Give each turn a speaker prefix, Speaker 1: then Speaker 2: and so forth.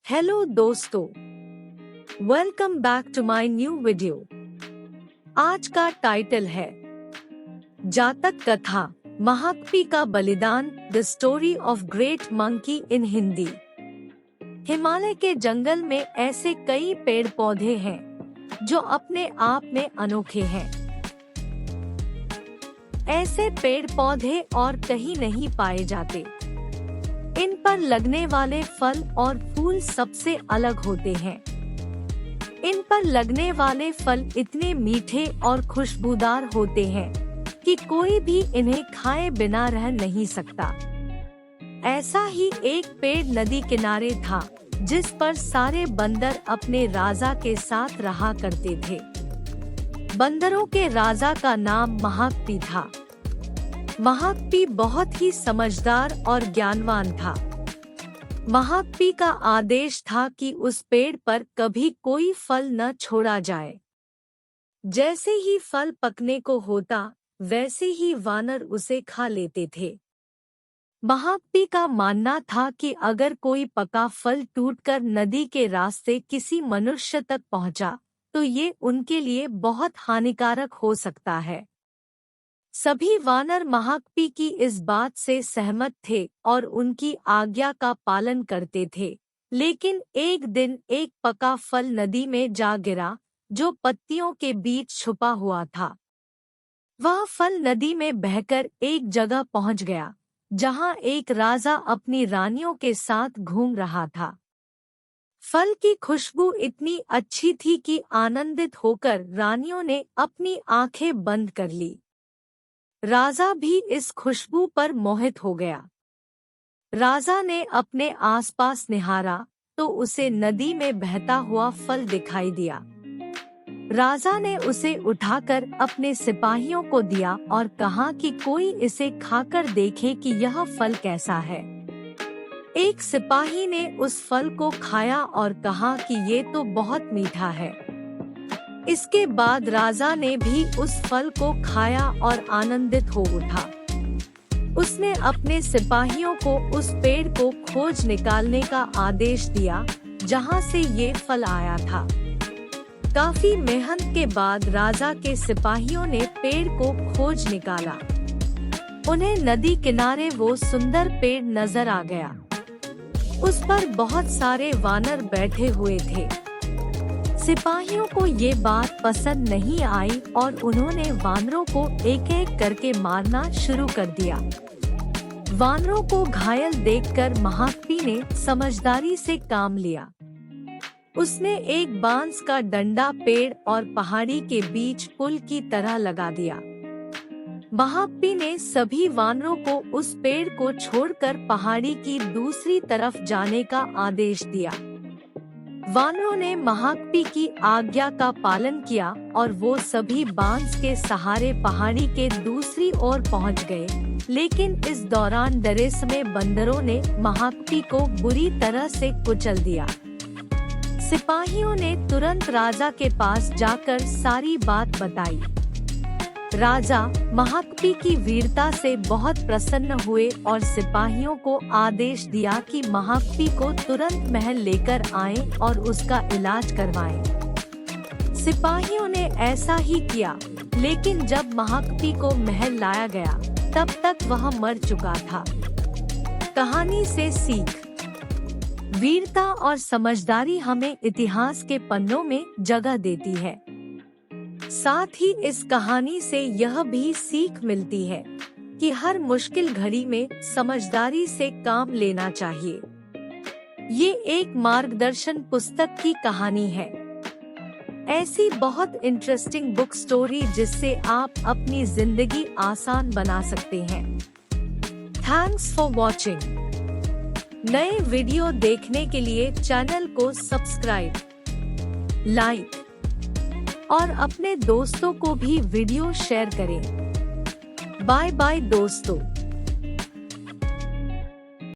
Speaker 1: Hello दोस्तों, welcome back to my new video. आज का टाइटल है जातक कथा, महाकपी का बलिदान, the story of great monkey in Hindi. Himalaya के जंगल में ऐसे कई पेड़ पौधे हैं जो अपने आप में अनोखे हैं। ऐसे पेड़ पौधे और कहीं नहीं पाए जाते। इन पर लगने वाले फल और फूल सबसे अलग होते हैं। इन पर लगने वाले फल इतने मीठे और खुशबूदार होते हैं कि कोई भी इन्हें खाए बिना रह नहीं सकता। ऐसा ही एक पेड़ नदी किनारे था जिस पर सारे बंदर अपने राजा के साथ रहा करते थे। बंदरों के राजा का नाम महाकपी था। महाकपी बहुत ही समझदार और ज्ञानवान था। महाकपी का आदेश था कि उस पेड़ पर कभी कोई फल न छोड़ा जाए। जैसे ही फल पकने को होता, वैसे ही वानर उसे खा लेते थे। महाकपी का मानना था कि अगर कोई पका फल टूटकर नदी के रास्ते किसी मनुष्य तक पहुंचा, तो ये उनके लिए बहुत हानिकारक हो सकता है। सभी वानर महाकपी की इस बात से सहमत थे और उनकी आज्ञा का पालन करते थे। लेकिन एक दिन एक पका फल नदी में जा गिरा जो पत्तियों के बीच छुपा हुआ था। वह फल नदी में बहकर एक जगह पहुंच गया जहां एक राजा अपनी रानियों के साथ घूम रहा था। फल की खुशबू इतनी अच्छी थी कि आनंदित होकर रानियों ने अपनी आंखें बंद कर ली। राजा भी इस खुशबू पर मोहित हो गया। राजा ने अपने आसपास निहारा तो उसे नदी में बहता हुआ फल दिखाई दिया। राजा ने उसे उठाकर अपने सिपाहियों को दिया और कहा कि कोई इसे खाकर देखे कि यह फल कैसा है। एक सिपाही ने उस फल को खाया और कहा कि ये तो बहुत मीठा है। इसके बाद राजा ने भी उस फल को खाया और आनंदित हो उठा। उसने अपने सिपाहियों को उस पेड़ को खोज निकालने का आदेश दिया जहां से ये फल आया था। काफी मेहनत के बाद राजा के सिपाहियों ने पेड़ को खोज निकाला। उन्हें नदी किनारे वो सुंदर पेड़ नजर आ गया। उस पर बहुत सारे वानर बैठे हुए थे। सिपाहियों को ये बात पसंद नहीं आई और उन्होंने वानरों को एक एक करके मारना शुरू कर दिया। वानरों को घायल देखकर महाकपी ने समझदारी से काम लिया। उसने एक बांस का डंडा पेड़ और पहाड़ी के बीच पुल की तरह लगा दिया। महाकपी ने सभी वानरों को उस पेड़ को छोड़कर पहाड़ी की दूसरी तरफ जाने का आदेश दिया। वानरों ने महाकपी की आज्ञा का पालन किया और वो सभी बांस के सहारे पहाड़ी के दूसरी ओर पहुंच गए। लेकिन इस दौरान डरेसमे बंदरों ने महाकपी को बुरी तरह से कुचल दिया। सिपाहियों ने तुरंत राजा के पास जाकर सारी बात बताई। राजा महाकपी की वीरता से बहुत प्रसन्न हुए और सिपाहियों को आदेश दिया कि महाकपी को तुरंत महल लेकर आएं और उसका इलाज करवाएं। सिपाहियों ने ऐसा ही किया, लेकिन जब महाकपी को महल लाया गया तब तक वह मर चुका था। कहानी से सीख, वीरता और समझदारी हमें इतिहास के पन्नों में जगह देती है। साथ ही इस कहानी से यह भी सीख मिलती है कि हर मुश्किल घड़ी में समझदारी से काम लेना चाहिए। ये एक मार्गदर्शन पुस्तक की कहानी है। ऐसी बहुत इंटरेस्टिंग बुक स्टोरी जिससे आप अपनी जिंदगी आसान बना सकते हैं। Thanks for watching. नए वीडियो देखने के लिए चैनल को सब्सक्राइब, लाइक और अपने दोस्तों को भी वीडियो शेयर करें। बाय बाय दोस्तों।